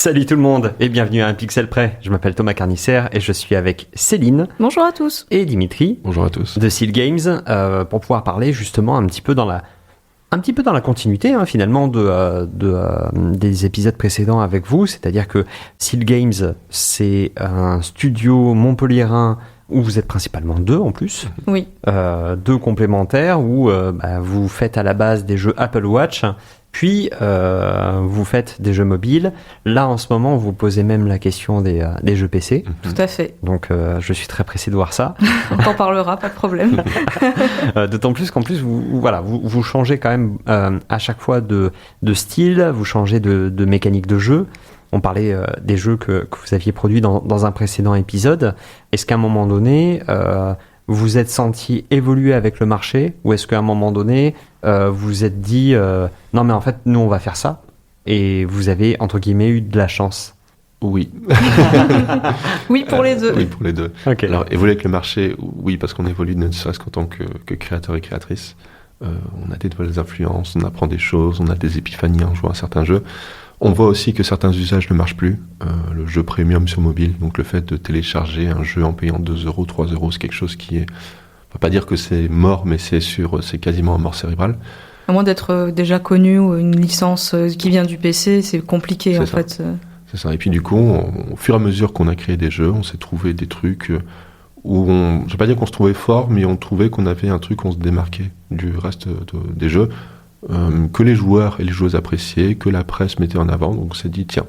Salut tout le monde et bienvenue à Un Pixel Près. Je m'appelle Thomas Carnisser et je suis avec Céline. Bonjour à tous. Et Dimitri. Bonjour à tous. De Seal Games pour pouvoir parler justement un petit peu dans la continuité finalement des épisodes précédents avec vous. C'est-à-dire que Seal Games, c'est un studio montpelliérain où vous êtes principalement deux en plus. Oui. Deux complémentaires où vous faites à la base des jeux Apple Watch. Puis, vous faites des jeux mobiles. Là, en ce moment, vous posez même la question des jeux PC. Tout à fait. Donc, je suis très pressé de voir ça. On t'en parlera, pas de problème. D'autant plus qu'en plus, vous changez quand même à chaque fois de style, vous changez de mécanique de jeu. On parlait des jeux que vous aviez produits dans un précédent épisode. Est-ce qu'à un moment donné, vous vous êtes senti évoluer avec le marché, ou est-ce qu'à un moment donné, vous vous êtes dit non mais en fait nous on va faire ça, et vous avez entre guillemets eu de la chance? Oui. Oui pour les deux. Oui pour les deux. Okay. Alors évoluer avec le marché, oui, parce qu'on évolue ne serait-ce qu'en tant que créateur et créatrice. On a des nouvelles influences, on apprend des choses, on a des épiphanies en jouant à certains jeux. On voit aussi que certains usages ne marchent plus. Le jeu premium sur mobile, donc le fait de télécharger un jeu en payant 2 €, 3 €, c'est quelque chose qui est... On va pas dire que c'est mort, mais c'est quasiment mort cérébrale. À moins d'être déjà connu ou une licence qui vient du PC, c'est compliqué en fait. C'est ça. Et puis du coup, au fur et à mesure qu'on a créé des jeux, on s'est trouvé des trucs où je vais pas dire qu'on se trouvait fort, mais on trouvait qu'on avait un truc, on se démarquait du reste des jeux. Que les joueurs et les joueuses appréciaient, que la presse mettait en avant. Donc on s'est dit, tiens,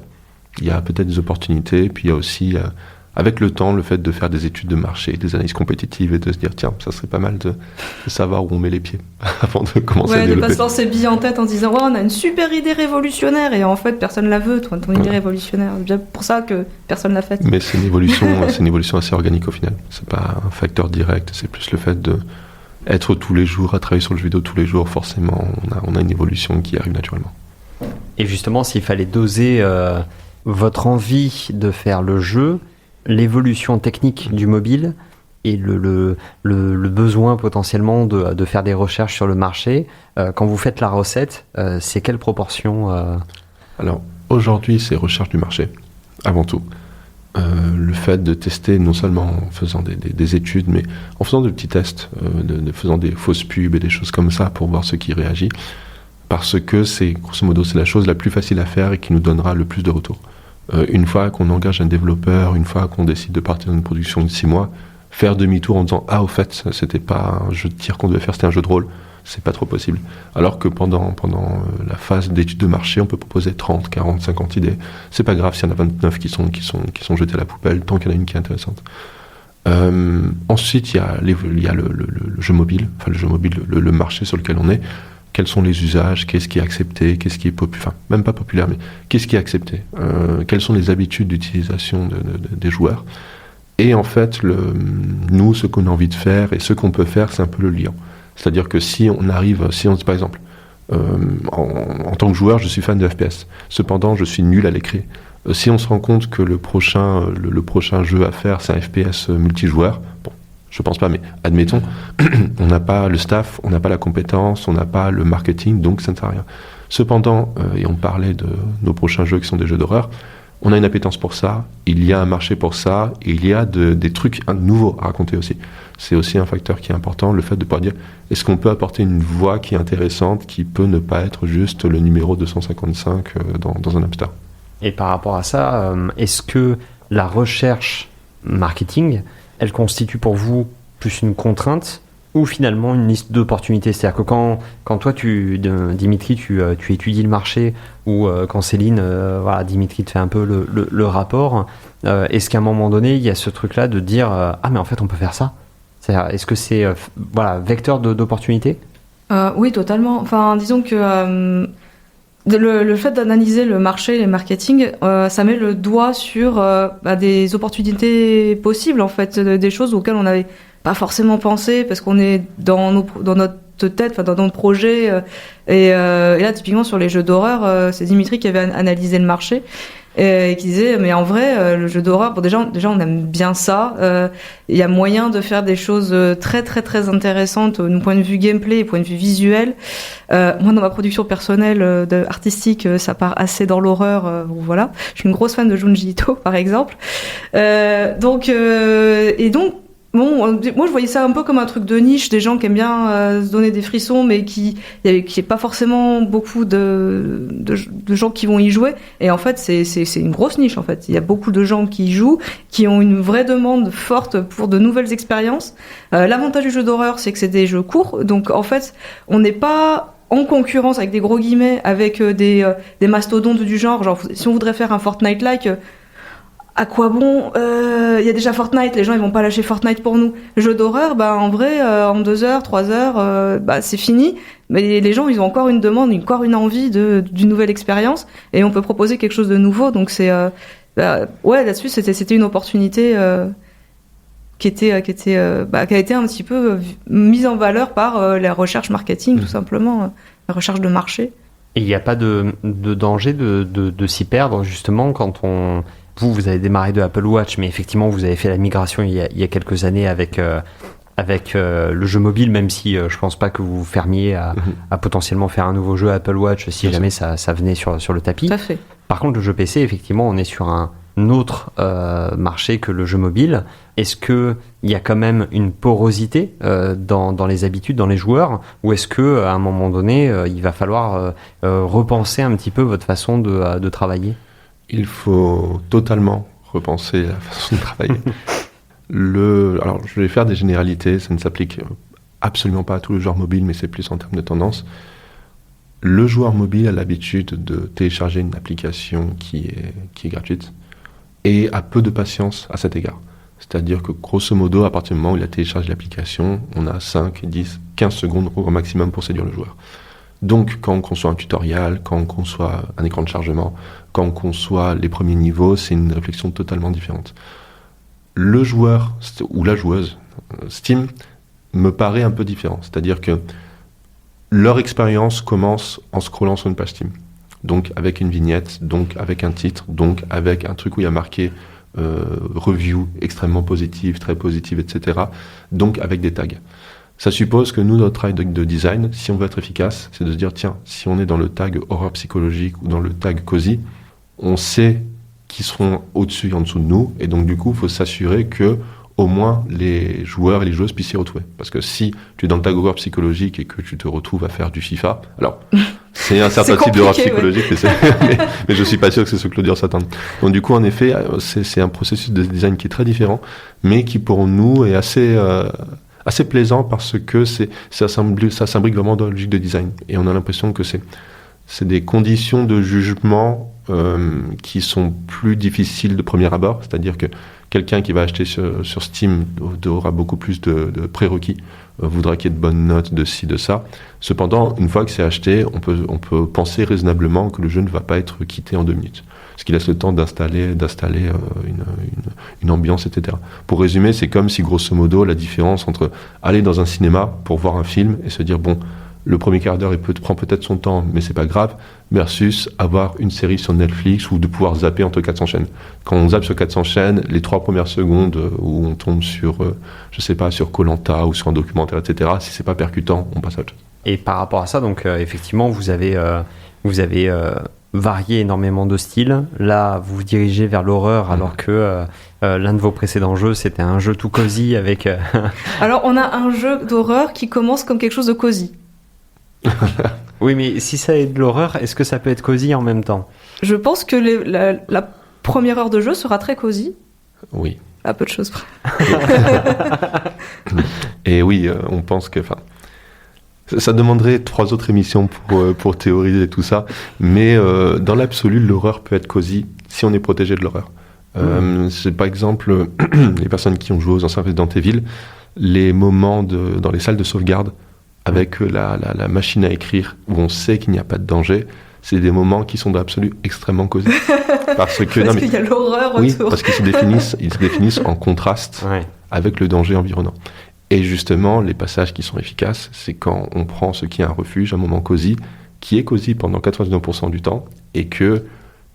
il y a peut-être des opportunités. Puis il y a aussi, avec le temps, le fait de faire des études de marché, des analyses compétitives, et de se dire, tiens, ça serait pas mal de savoir où on met les pieds avant de commencer à développer. Ouais, de pas se lancer billes en tête en se disant, ouais, on a une super idée révolutionnaire, et en fait, personne la veut, ton idée révolutionnaire. C'est bien pour ça que personne l'a faite. Mais c'est une évolution assez organique au final. C'est pas un facteur direct, c'est plus le fait de être tous les jours, à travailler sur le jeu vidéo tous les jours, forcément, on a une évolution qui arrive naturellement. Et justement, s'il fallait doser votre envie de faire le jeu, l'évolution technique du mobile et le besoin potentiellement de faire des recherches sur le marché, quand vous faites la recette, c'est quelle proportion Alors, aujourd'hui, c'est recherche du marché, avant tout. Le fait de tester non seulement en faisant des études, mais en faisant de petits tests, faisant des fausses pubs et des choses comme ça pour voir ce qui réagit, parce que c'est, grosso modo, c'est la chose la plus facile à faire et qui nous donnera le plus de retours. Une fois qu'on engage un développeur, une fois qu'on décide de partir dans une production de 6 mois, faire demi-tour en disant « Ah, au fait, c'était pas un jeu de tir qu'on devait faire, c'était un jeu de rôle », c'est pas trop possible. Alors que pendant la phase d'étude de marché, on peut proposer 30, 40, 50 idées. C'est pas grave s'il y en a 29 qui sont jetées à la poubelle, tant qu'il y en a une qui est intéressante. Ensuite, il y a le jeu mobile, enfin le jeu mobile, le marché sur lequel on est. Quels sont les usages, qu'est-ce qui est accepté, qu'est-ce qui est populaire, enfin même pas populaire, mais qu'est-ce qui est accepté, quelles sont les habitudes d'utilisation des joueurs. Et en fait, nous, ce qu'on a envie de faire et ce qu'on peut faire, c'est un peu le lien. C'est-à-dire que si on dit par exemple, en tant que joueur, je suis fan de FPS. Cependant, je suis nul à l'écrit. Si on se rend compte que le prochain jeu à faire, c'est un FPS multijoueur, bon, je pense pas, mais admettons, on n'a pas le staff, on n'a pas la compétence, on n'a pas le marketing, donc ça ne sert à rien. Cependant, et on parlait de nos prochains jeux qui sont des jeux d'horreur, on a une appétence pour ça, il y a un marché pour ça, et il y a des trucs nouveaux à raconter aussi. C'est aussi un facteur qui est important, le fait de pouvoir dire, est-ce qu'on peut apporter une voix qui est intéressante, qui peut ne pas être juste le numéro 255 dans un App Store. Et par rapport à ça, est-ce que la recherche marketing, elle constitue pour vous plus une contrainte ou finalement une liste d'opportunités? C'est-à-dire que quand toi, Dimitri, tu étudies le marché, ou quand Céline, Dimitri te fait un peu le rapport, est-ce qu'à un moment donné, il y a ce truc-là de dire ah mais en fait on peut faire ça? C'est-à-dire, est-ce que c'est vecteur d'opportunités? Oui, totalement. Enfin, disons que le fait d'analyser le marché, les marketing, ça met le doigt sur des opportunités possibles, en fait, des choses auxquelles on n'avait pas forcément pensé, parce qu'on est dans notre tête, dans notre projet. Et là, typiquement, sur les jeux d'horreur, c'est Dimitri qui avait analysé le marché. et qui disait mais en vrai le jeu d'horreur, bon, déjà on aime bien ça, il y a moyen de faire des choses très très très intéressantes d'un point de vue gameplay et point de vue visuel. Moi dans ma production personnelle artistique, ça part assez dans l'horreur, voilà, je suis une grosse fan de Junji Ito par exemple, donc bon, moi je voyais ça un peu comme un truc de niche, des gens qui aiment bien se donner des frissons, mais qui est pas forcément beaucoup de gens qui vont y jouer. Et en fait, c'est une grosse niche en fait. Il y a beaucoup de gens qui y jouent, qui ont une vraie demande forte pour de nouvelles expériences. L'avantage du jeu d'horreur, c'est que c'est des jeux courts, donc en fait, on n'est pas en concurrence avec des gros guillemets avec des mastodontes du genre. Genre, si on voudrait faire un Fortnite-like. À quoi bon, y a déjà Fortnite, les gens ils vont pas lâcher Fortnite pour nous. Le jeu d'horreur, en vrai, en 2 heures, 3 heures, c'est fini. Mais les gens ils ont encore une demande, encore une envie d'une nouvelle expérience, et on peut proposer quelque chose de nouveau. Donc c'est, là-dessus c'était une opportunité qui a été un petit peu mise en valeur par la recherche marketing, tout simplement, la recherche de marché. Et il n'y a pas de danger de s'y perdre justement quand on... Vous avez démarré de Apple Watch, mais effectivement, vous avez fait la migration il y a quelques années avec le jeu mobile, même si je pense pas que vous vous fermiez à potentiellement faire un nouveau jeu Apple Watch si jamais ça venait sur le tapis. Tout à fait. Par contre, le jeu PC, effectivement, on est sur un autre marché que le jeu mobile. Est-ce qu'il y a quand même une porosité dans les habitudes, dans les joueurs, ou est-ce qu'à un moment donné, il va falloir repenser un petit peu votre façon de travailler ? Il faut totalement repenser la façon de travailler. Alors, je vais faire des généralités, ça ne s'applique absolument pas à tous les joueurs mobiles, mais c'est plus en termes de tendance. Le joueur mobile a l'habitude de télécharger une application qui est gratuite et a peu de patience à cet égard. C'est-à-dire que, grosso modo, à partir du moment où il a téléchargé l'application, on a 5, 10, 15 secondes au maximum pour séduire le joueur. Donc, quand on conçoit un tutoriel, quand on conçoit un écran de chargement, quand on conçoit les premiers niveaux, c'est une réflexion totalement différente. Le joueur ou la joueuse Steam me paraît un peu différent. C'est-à-dire que leur expérience commence en scrollant sur une page Steam. Donc, avec une vignette, donc avec un titre, donc avec un truc où il y a marqué review extrêmement positive, très positive, etc. Donc, avec des tags. Ça suppose que nous, notre travail de design, si on veut être efficace, c'est de se dire, tiens, si on est dans le tag horreur psychologique ou dans le tag cozy, on sait qui seront au-dessus et en dessous de nous, et donc du coup, il faut s'assurer que au moins les joueurs et les joueuses puissent s'y retrouver. Parce que si tu es dans le tag horreur psychologique et que tu te retrouves à faire du FIFA, alors c'est un certain type d'horreur psychologique, ouais. mais je suis pas sûr que c'est ce que l'audience s'attend. Donc du coup, en effet, c'est un processus de design qui est très différent, mais qui pour nous est assez plaisant parce que ça s'imbrique vraiment dans la logique de design. Et on a l'impression que c'est des conditions de jugement qui sont plus difficiles de premier abord. C'est-à-dire que quelqu'un qui va acheter sur Steam aura beaucoup plus de prérequis, voudra qu'il y ait de bonnes notes, de ci, de ça. Cependant, une fois que c'est acheté, on peut penser raisonnablement que le jeu ne va pas être quitté en 2 minutes. Ce qui laisse le temps d'installer une ambiance, etc. Pour résumer, c'est comme si, grosso modo, la différence entre aller dans un cinéma pour voir un film et se dire, bon, le premier quart d'heure, prend peut-être son temps, mais c'est pas grave, versus avoir une série sur Netflix ou de pouvoir zapper entre 400 chaînes. Quand on zappe sur 400 chaînes, les 3 premières secondes où on tombe sur, sur Koh-Lanta ou sur un documentaire, etc., si c'est pas percutant, on passe à autre chose. Et par rapport à ça, donc effectivement, vous avez varié énormément de styles. Là, vous vous dirigez vers l'horreur, alors que l'un de vos précédents jeux, c'était un jeu tout cosy avec... Alors, on a un jeu d'horreur qui commence comme quelque chose de cosy. Oui, mais si ça est de l'horreur, est-ce que ça peut être cosy en même temps ? Je pense que la première heure de jeu sera très cosy. Oui. À peu de choses près. Et oui, on pense que... Ça demanderait 3 autres émissions pour théoriser tout ça, mais dans l'absolu, l'horreur peut être cosy si on est protégé de l'horreur. C'est par exemple les personnes qui ont joué aux anciens Resident Evil, les moments dans les salles de sauvegarde avec la machine à écrire où on sait qu'il n'y a pas de danger, c'est des moments qui sont dans l'absolu extrêmement cosy. Parce qu'il y a l'horreur oui, autour. parce qu'ils se définissent en contraste avec le danger environnant. Et justement, les passages qui sont efficaces, c'est quand on prend ce qui est un refuge, un moment cosy, qui est cosy pendant 99% du temps, et que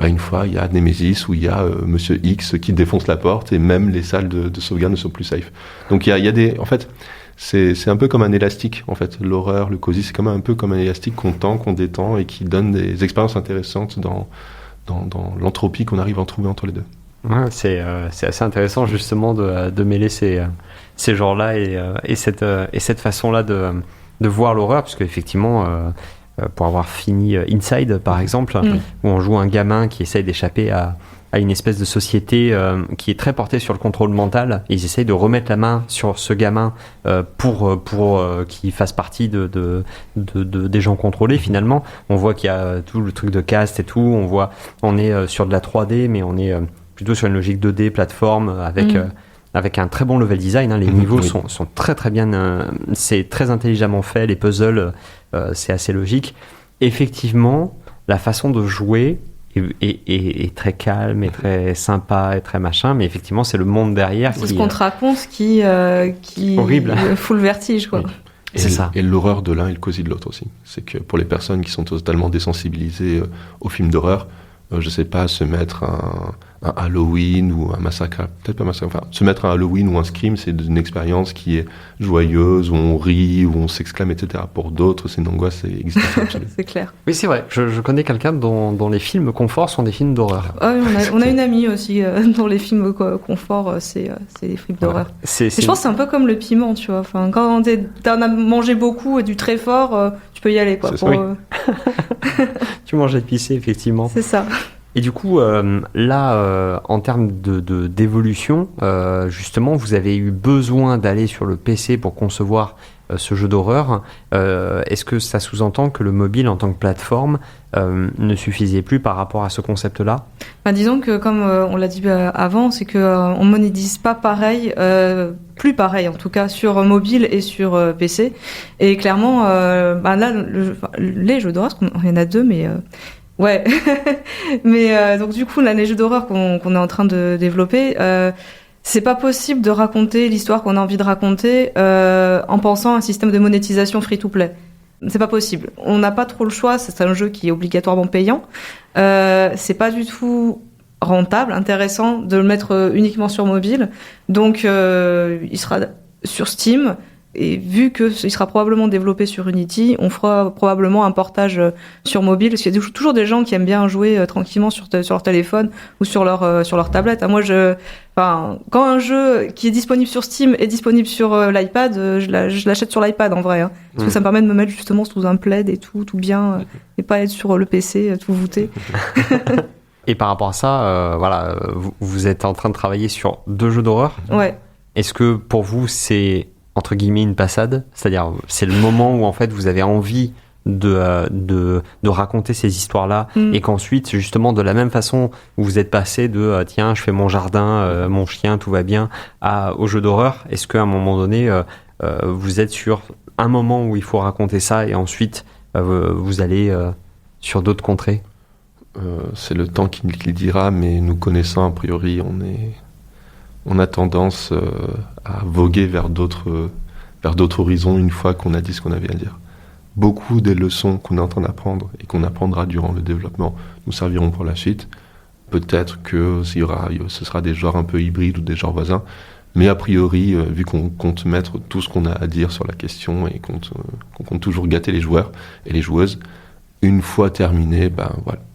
une fois, il y a Nemesis où il y a Monsieur X qui défonce la porte et même les salles de sauvegarde ne sont plus safe. Donc il y a des... En fait, c'est un peu comme un élastique, en fait. L'horreur, le cosy, c'est un peu comme un élastique qu'on tend, qu'on détend et qui donne des expériences intéressantes dans l'entropie qu'on arrive à en trouver entre les deux. Ouais, c'est assez intéressant justement de mêler ces genres-là et cette façon-là de voir l'horreur, parce qu'effectivement, pour avoir fini Inside, par exemple, où on joue un gamin qui essaye d'échapper à une espèce de société qui est très portée sur le contrôle mental, et ils essayent de remettre la main sur ce gamin pour qu'il fasse partie des gens contrôlés. Finalement, on voit qu'il y a tout le truc de caste et tout, on est sur de la 3D, mais on est plutôt sur une logique 2D, plateforme, avec un très bon level design. Les niveaux sont très très bien, c'est très intelligemment fait, les puzzles, c'est assez logique. Effectivement, la façon de jouer est très calme et très sympa et très machin, mais effectivement c'est le monde derrière c'est ce qu'on te raconte qui horrible, fout le vertige, quoi. Oui. C'est ça. Et l'horreur de l'un et le cosy de l'autre aussi. C'est que pour les personnes qui sont totalement désensibilisées aux films d'horreur, je sais pas, se mettre un Halloween ou un massacre, peut-être pas massacre, enfin, se mettre un Halloween ou un Scream, c'est une expérience qui est joyeuse, où on rit, où on s'exclame, etc. Pour d'autres, c'est une angoisse existentielle absolue. C'est clair. Oui, c'est vrai. Je connais quelqu'un dont les films confort sont des films d'horreur. Ah oui, on a une amie aussi dont les films confort, c'est des films d'horreur. Je pense que c'est un peu comme le piment, tu vois. Enfin, quand t'en as mangé beaucoup et du très fort, tu peux y aller, quoi. Tu manges épicé, effectivement. C'est ça. Et du coup, là, en termes d'évolution, justement, vous avez eu besoin d'aller sur le PC pour concevoir ce jeu d'horreur. Est-ce que ça sous-entend que le mobile en tant que plateforme ne suffisait plus par rapport à ce concept-là ? Disons que, comme on l'a dit avant, c'est qu'on monétise pas pareil, plus pareil en tout cas, sur mobile et sur PC. Et clairement, là, les jeux d'horreur, il y en a deux, mais... Ouais, mais donc du coup, là, les jeux d'horreur qu'on est en train de développer, c'est pas possible de raconter l'histoire qu'on a envie de raconter en pensant à un système de monétisation free-to-play. C'est pas possible. On n'a pas trop le choix. C'est un jeu qui est obligatoirement payant. C'est pas du tout rentable, intéressant de le mettre uniquement sur mobile. Donc, il sera sur Steam. Et vu qu'il sera probablement développé sur Unity, on fera probablement un portage sur mobile, parce qu'il y a toujours des gens qui aiment bien jouer tranquillement sur leur téléphone ou sur leur tablette. Moi, quand un jeu qui est disponible sur Steam est disponible sur l'iPad, je l'achète sur l'iPad en vrai, parce que ça me permet de me mettre justement sous un plaid et tout bien, et pas être sur le PC tout voûté. Et par rapport à ça, vous êtes en train de travailler sur 2 jeux d'horreur. Ouais. Est-ce que pour vous c'est entre guillemets une passade, c'est-à-dire c'est le moment où en fait vous avez envie de raconter ces histoires-là et qu'ensuite justement de la même façon où vous êtes passé de tiens je fais mon jardin, mon chien tout va bien au jeu d'horreur, est-ce qu'à un moment donné vous êtes sur un moment où il faut raconter ça et ensuite vous allez sur d'autres contrées? C'est le temps qui le dira, mais nous connaissant a priori on a tendance à voguer vers d'autres horizons une fois qu'on a dit ce qu'on avait à dire. Beaucoup des leçons qu'on est en train d'apprendre et qu'on apprendra durant le développement nous serviront pour la suite. Peut-être que ce sera des genres un peu hybrides ou des genres voisins, mais a priori, vu qu'on compte mettre tout ce qu'on a à dire sur la question et qu'on compte toujours gâter les joueurs et les joueuses, une fois terminé,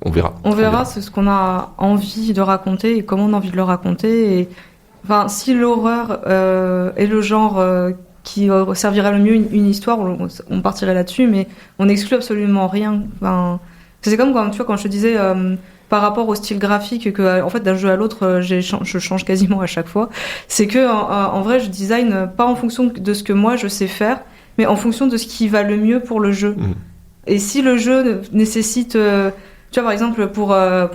on verra. On verra c'est ce qu'on a envie de raconter et comment on a envie de le raconter. Et si l'horreur est le genre qui servirait le mieux une histoire, on partirait là-dessus, mais on n'exclut absolument rien. C'est comme quand je te disais par rapport au style graphique que en fait d'un jeu à l'autre je change quasiment à chaque fois. C'est que en vrai je design pas en fonction de ce que moi je sais faire, mais en fonction de ce qui va le mieux pour le jeu. Et si le jeu nécessite, tu vois par exemple pour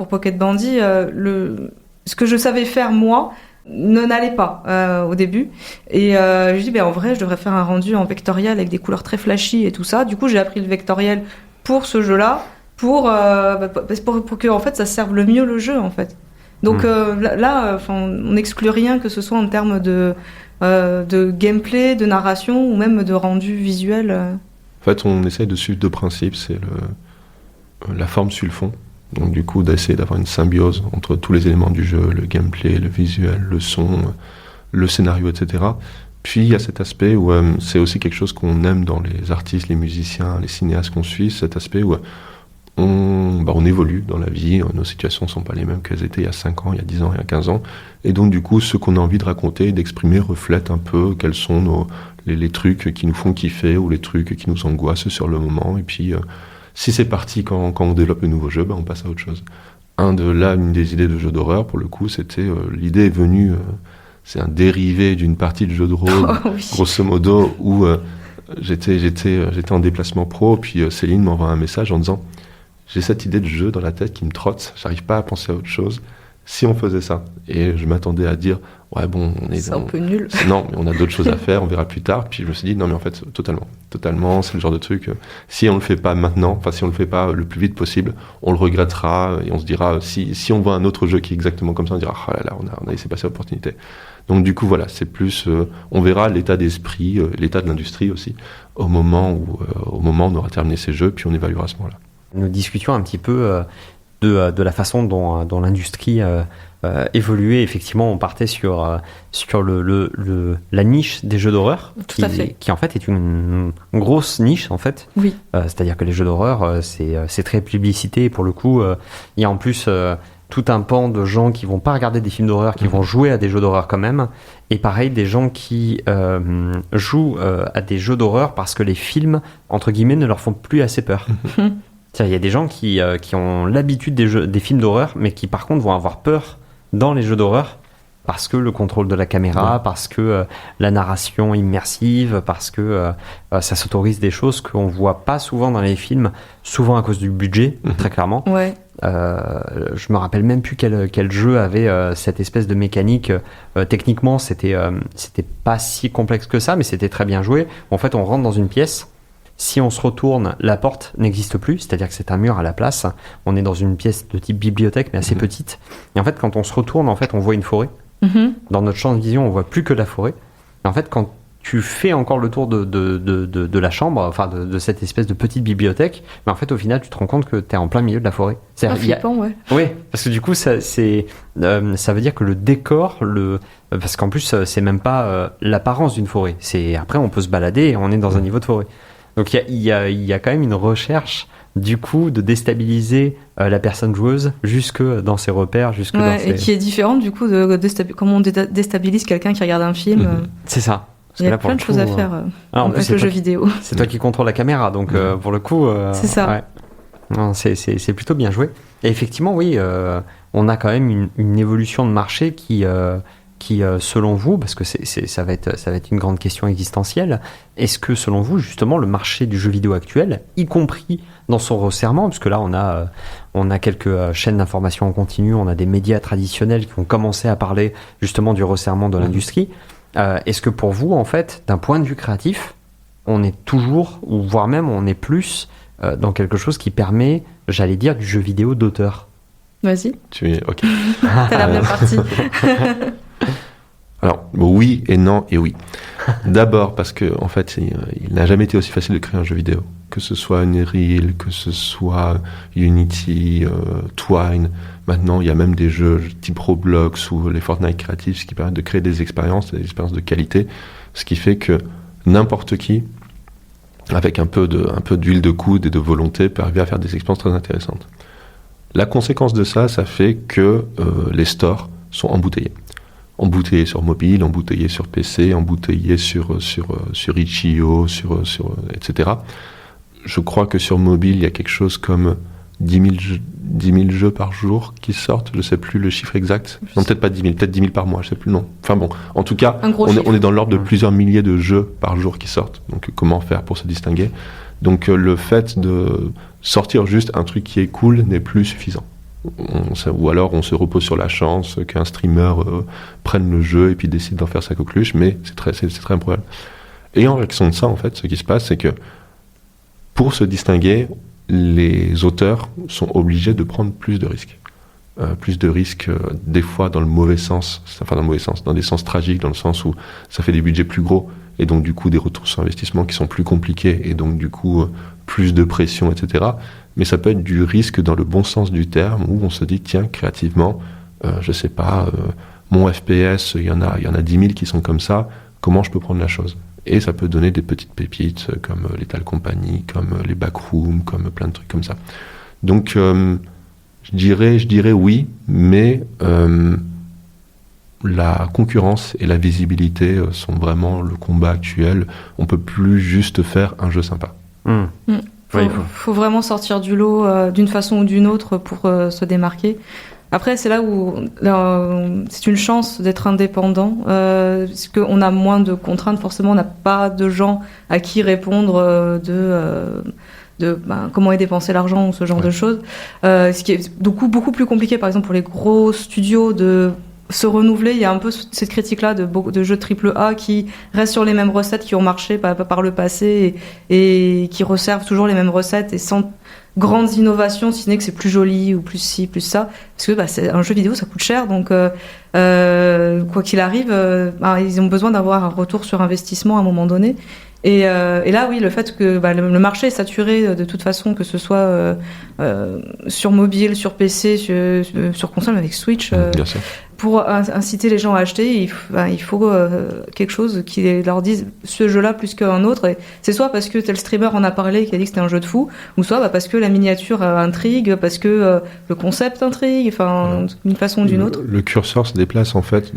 Pocket Bandit, ce que je savais faire moi n'allait pas au début et je dis en vrai je devrais faire un rendu en vectoriel avec des couleurs très flashy et tout ça. Du coup j'ai appris le vectoriel pour ce jeu là pour que en fait ça serve le mieux le jeu en fait. Donc on n'exclut rien que ce soit en termes de gameplay, de narration ou même de rendu visuel. En fait on essaie de suivre 2 principes, c'est la forme suit le fond. Donc du coup, d'essayer d'avoir une symbiose entre tous les éléments du jeu, le gameplay, le visuel, le son, le scénario, etc. Puis il y a cet aspect où c'est aussi quelque chose qu'on aime dans les artistes, les musiciens, les cinéastes qu'on suit, cet aspect où on évolue dans la vie, nos situations ne sont pas les mêmes qu'elles étaient il y a 5 ans, il y a 10 ans, il y a 15 ans. Et donc du coup, ce qu'on a envie de raconter et d'exprimer reflète un peu quels sont les trucs qui nous font kiffer ou les trucs qui nous angoissent sur le moment. Et puis, si c'est parti quand on développe de nouveaux jeux, on passe à autre chose. Une des idées de jeu d'horreur, pour le coup, c'était l'idée est venue, c'est un dérivé d'une partie de jeu de rôle, grosso modo, où j'étais en déplacement pro, puis Céline m'envoie un message en disant j'ai cette idée de jeu dans la tête qui me trotte, j'arrive pas à penser à autre chose. Si on faisait ça, et je m'attendais à dire c'est un peu nul. Non, mais on a d'autres choses à faire, on verra plus tard. Puis je me suis dit non, mais en fait totalement, c'est le genre de truc. Si on le fait pas maintenant, si on le fait pas le plus vite possible, on le regrettera et on se dira si on voit un autre jeu qui est exactement comme ça, on dira oh là là, on a laissé passer l'opportunité. Donc du coup voilà, c'est plus on verra l'état d'esprit, l'état de l'industrie aussi au moment où on aura terminé ces jeux, puis on évaluera à ce moment-là. Nous discutions un petit peu de la façon dont l'industrie évoluait. Effectivement, on partait sur la niche des jeux d'horreur, qui en fait est une grosse niche en fait. Oui. C'est-à-dire que les jeux d'horreur, c'est très publicité. Et pour le coup, il y a en plus tout un pan de gens qui vont pas regarder des films d'horreur, qui vont jouer à des jeux d'horreur quand même. Et pareil, des gens qui jouent à des jeux d'horreur parce que les films, entre guillemets, ne leur font plus assez peur. Il y a des gens qui ont l'habitude des films d'horreur, mais qui par contre vont avoir peur dans les jeux d'horreur parce que le contrôle de la caméra, parce que la narration immersive, parce que ça s'autorise des choses qu'on voit pas souvent dans les films, souvent à cause du budget, très clairement. Ouais. Je me rappelle même plus quel jeu avait cette espèce de mécanique. Techniquement, c'était pas si complexe que ça, mais c'était très bien joué. En fait, on rentre dans une pièce. Si on se retourne, la porte n'existe plus, c'est-à-dire que c'est un mur à la place. On est dans une pièce de type bibliothèque, mais assez petite. Et en fait, quand on se retourne, en fait, on voit une forêt. Dans notre champ de vision, on voit plus que la forêt. Et en fait, quand tu fais encore le tour de la chambre, enfin de cette espèce de petite bibliothèque, mais en fait, au final, tu te rends compte que tu es en plein milieu de la forêt. C'est flippant, ouais. Oui, parce que du coup, ça veut dire que le décor, parce qu'en plus, c'est même pas l'apparence d'une forêt. Après, on peut se balader et on est dans un niveau de forêt. Donc il y a quand même une recherche du coup de déstabiliser la personne joueuse jusque dans ses repères, et qui est différente du coup de comment on déstabilise quelqu'un qui regarde un film. C'est ça. Il y a plein de choses à faire avec le jeu vidéo. C'est toi qui contrôle la caméra, donc pour le coup, c'est ça. Ouais. Non, c'est plutôt bien joué. Et effectivement, oui, on a quand même une évolution de marché qui selon vous, parce que ça va être une grande question existentielle, est-ce que selon vous, justement, le marché du jeu vidéo actuel, y compris dans son resserrement, puisque là on a quelques chaînes d'information en continu, on a des médias traditionnels qui ont commencé à parler justement du resserrement de l'industrie, est-ce que pour vous, en fait, d'un point de vue créatif, on est toujours, ou voire même on est plus dans quelque chose qui permet, j'allais dire, du jeu vidéo d'auteur? Vas-y. Ok. T'as l'air bien parti. Alors, oui et non et oui. D'abord parce que, en fait, il n'a jamais été aussi facile de créer un jeu vidéo. Que ce soit Unreal, que ce soit Unity, Twine. Maintenant, il y a même des jeux type Roblox ou les Fortnite Creative, ce qui permettent de créer des expériences de qualité. Ce qui fait que n'importe qui, avec un peu d'huile de coude et de volonté, peut arriver à faire des expériences très intéressantes. La conséquence de ça fait que les stores sont embouteillés. Embouteillés sur mobile, embouteillés sur PC, embouteillés sur itch.io, etc. Je crois que sur mobile, il y a quelque chose comme 10 000 jeux par jour qui sortent. Je ne sais plus le chiffre exact. Non, peut-être pas 10 000, peut-être 10 000 par mois, je ne sais plus, non. Enfin bon, en tout cas, on est dans l'ordre de plusieurs milliers de jeux par jour qui sortent. Donc comment faire pour se distinguer? Donc le fait de sortir juste un truc qui est cool n'est plus suffisant. Ou alors on se repose sur la chance qu'un streamer prenne le jeu et puis décide d'en faire sa coqueluche, mais c'est très improbable. Et en réaction de ça, en fait, ce qui se passe, c'est que pour se distinguer, les auteurs sont obligés de prendre plus de risques. Des fois dans le mauvais sens, dans des sens tragiques, dans le sens où ça fait des budgets plus gros, et donc du coup des retours sur investissement qui sont plus compliqués, et donc du coup plus de pression, etc. mais ça peut être du risque dans le bon sens du terme, où on se dit, tiens, créativement, je sais pas, mon FPS, il y en a 10 000 qui sont comme ça, comment je peux prendre la chose? Et ça peut donner des petites pépites comme Lethal Company, comme les Backrooms, comme plein de trucs comme ça. Donc, je dirais oui, mais la concurrence et la visibilité sont vraiment le combat actuel. On peut plus juste faire un jeu sympa. Faut vraiment sortir du lot d'une façon ou d'une autre pour se démarquer. Après, c'est là où c'est une chance d'être indépendant, parce qu'on a moins de contraintes. Forcément, on n'a pas de gens à qui répondre de comment est dépensé l'argent ou ce genre de choses. Ce qui est beaucoup plus compliqué, par exemple, pour les gros studios de se renouveler. Il y a un peu cette critique-là de jeux AAA qui restent sur les mêmes recettes qui ont marché par le passé et qui resservent toujours les mêmes recettes et sans grandes innovations, si ce n'est que c'est plus joli ou plus ci, plus ça. Parce que c'est un jeu vidéo, ça coûte cher, donc quoi qu'il arrive, ils ont besoin d'avoir un retour sur investissement à un moment donné. Et là, oui, le fait que le marché est saturé de toute façon, que ce soit sur mobile, sur PC, sur console, avec Switch, Bien sûr. pour inciter les gens à acheter, il faut quelque chose qui leur dise ce jeu-là plus qu'un autre. Et c'est soit parce que tel streamer en a parlé, qui a dit que c'était un jeu de fou, ou soit parce que la miniature intrigue, parce que le concept intrigue, d'une façon ou d'une autre. Le curseur se déplace en fait,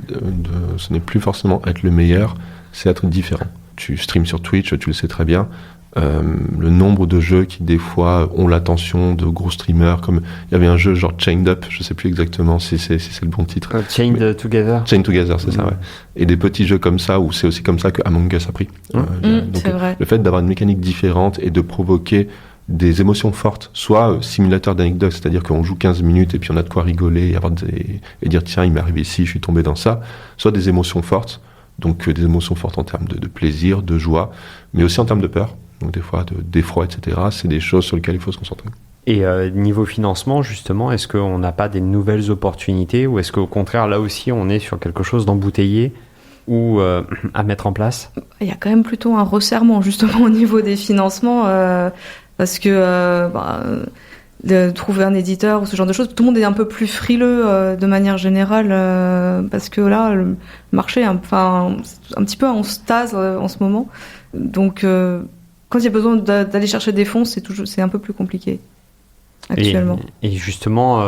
ce n'est plus forcément être le meilleur, c'est être différent. Tu streams sur Twitch, tu le sais très bien. Le nombre de jeux qui des fois ont l'attention de gros streamers, comme il y avait un jeu genre Chained Up, je sais plus exactement si c'est le bon titre. Chained Together. Chained Together, c'est ça, ouais. Et des petits jeux comme ça, où c'est aussi comme ça que Among Us a pris. Donc, c'est vrai. le fait d'avoir une mécanique différente et de provoquer des émotions fortes, soit simulateur d'anecdotes, c'est-à-dire qu'on joue 15 minutes et puis on a de quoi rigoler et dire tiens, il m'est arrivé ici, je suis tombé dans ça, soit des émotions fortes, donc des émotions fortes en termes de plaisir, de joie, mais aussi en termes de peur, donc des fois d'effroi, etc. C'est des choses sur lesquelles il faut se concentrer. Et niveau financement, justement, est-ce qu'on n'a pas des nouvelles opportunités, ou est-ce qu'au contraire, là aussi, on est sur quelque chose d'embouteillé ou à mettre en place? Il y a quand même plutôt un resserrement, justement, au niveau des financements, parce que de trouver un éditeur ou ce genre de choses, tout le monde est un peu plus frileux de manière générale, parce que là, le marché est un petit peu en stase en ce moment. Donc, quand il y a besoin d'aller chercher des fonds, c'est un peu plus compliqué actuellement. Et justement,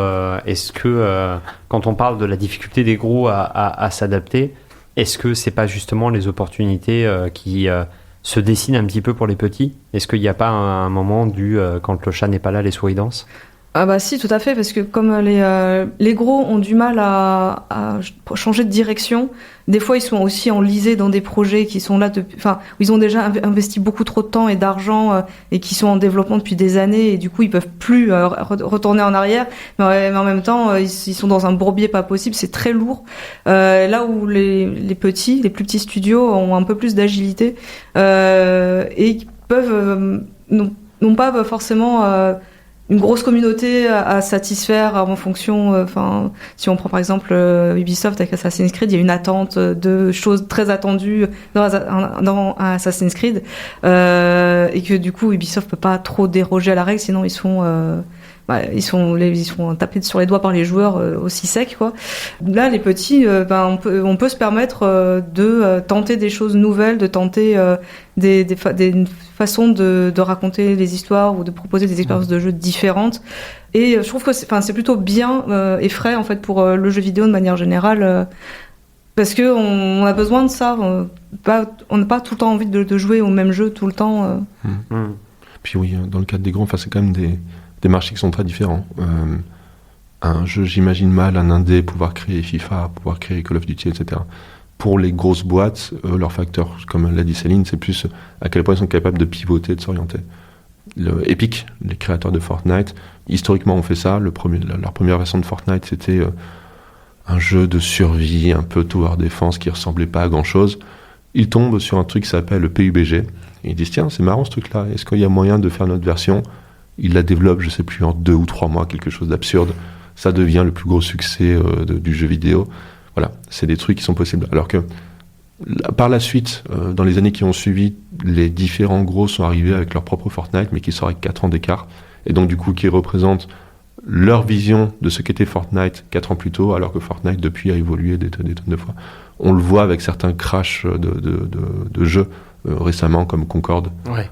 est-ce que quand on parle de la difficulté des gros à s'adapter, est-ce que c'est pas justement les opportunités qui se dessinent un petit peu pour les petits? Est-ce qu'il n'y a pas un moment quand le chat n'est pas là, les souris dansent? Ah si, tout à fait, parce que comme les gros ont du mal à changer de direction, des fois ils sont aussi enlisés dans des projets qui sont là où ils ont déjà investi beaucoup trop de temps et d'argent et qui sont en développement depuis des années, et du coup ils peuvent plus retourner en arrière, mais en même temps ils sont dans un bourbier pas possible, c'est très lourd. Là où les plus petits studios ont un peu plus d'agilité et peuvent n'ont pas forcément une grosse communauté à satisfaire en fonction, si on prend par exemple Ubisoft avec Assassin's Creed, il y a une attente de choses très attendues dans Assassin's Creed, et que du coup Ubisoft peut pas trop déroger à la règle, sinon ils sont tapés sur les doigts par les joueurs aussi secs, quoi. Là, les petits, on peut se permettre de tenter des choses nouvelles, de tenter des façons de raconter les histoires ou de proposer des expériences de jeu différentes. Et je trouve que c'est plutôt bien et frais en fait pour le jeu vidéo de manière générale. Parce que on a besoin de ça. On n'a pas tout le temps envie de jouer au même jeu tout le temps. Puis oui, dans le cadre des grands, c'est quand même des marchés qui sont très différents. Un jeu, j'imagine mal un indé pouvoir créer FIFA, pouvoir créer Call of Duty, etc. Pour les grosses boîtes, leur facteur, comme l'a dit Céline, c'est plus à quel point ils sont capables de pivoter, de s'orienter. Epic, les créateurs de Fortnite, historiquement ont fait ça. Leur première version de Fortnite, c'était un jeu de survie, un peu tower defense qui ressemblait pas à grand chose. Ils tombent sur un truc qui s'appelle le PUBG. Et ils disent tiens, c'est marrant ce truc-là, est-ce qu'il y a moyen de faire notre version? Ils la développent, je sais plus, en 2 ou 3 mois, quelque chose d'absurde. Ça devient le plus gros succès du jeu vidéo. Voilà, c'est des trucs qui sont possibles. Alors que Par la suite, dans les années qui ont suivi, les différents gros sont arrivés avec leur propre Fortnite, mais qui sort avec 4 ans d'écart, et donc du coup qui représentent leur vision de ce qu'était Fortnite 4 ans plus tôt, alors que Fortnite depuis a évolué des tonnes de fois. On le voit avec certains crashs de jeux récemment, comme Concorde. Ouais.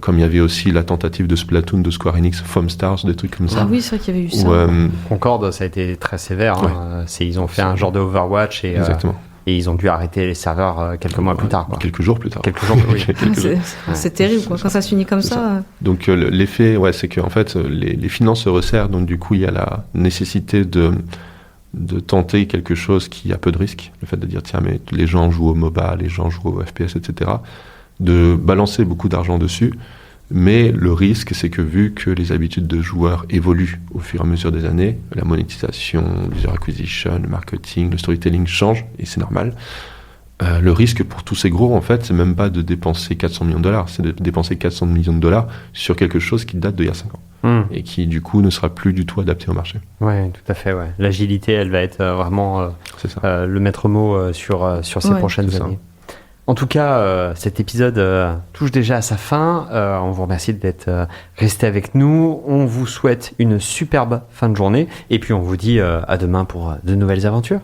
Comme il y avait aussi la tentative de Splatoon de Square Enix, Foam Stars, des trucs comme ça. Ah oui, c'est vrai qu'il y avait eu ça. Concorde, ça a été très sévère. Ouais. Ils ont fait un genre de Overwatch et Exactement. et ils ont dû arrêter les serveurs quelques mois plus tard. Quoi. Quelques jours plus tard. Quelques jours, oui. C'est terrible, quoi. Quand ça se finit comme ça. Donc l'effet, c'est qu'en fait, les finances se resserrent, donc du coup, il y a la nécessité de tenter quelque chose qui a peu de risques. Le fait de dire, tiens, mais les gens jouent au MOBA, les gens jouent au FPS, etc. De balancer beaucoup d'argent dessus. Mais le risque, c'est que vu que les habitudes de joueurs évoluent au fur et à mesure des années, la monétisation, l'user acquisition, le marketing, le storytelling change, et c'est normal. Le risque pour tous ces gros, en fait, c'est même pas de dépenser 400 millions de dollars, c'est de dépenser 400 millions de dollars sur quelque chose qui date d'il y a 5 ans. Et qui, du coup, ne sera plus du tout adapté au marché. Ouais, tout à fait, ouais. L'agilité, elle va être vraiment C'est ça. le maître mot sur ces prochaines c'est ça. années. En tout cas, cet épisode touche déjà à sa fin. On vous remercie d'être resté avec nous. On vous souhaite une superbe fin de journée. Et puis, on vous dit à demain pour de nouvelles aventures.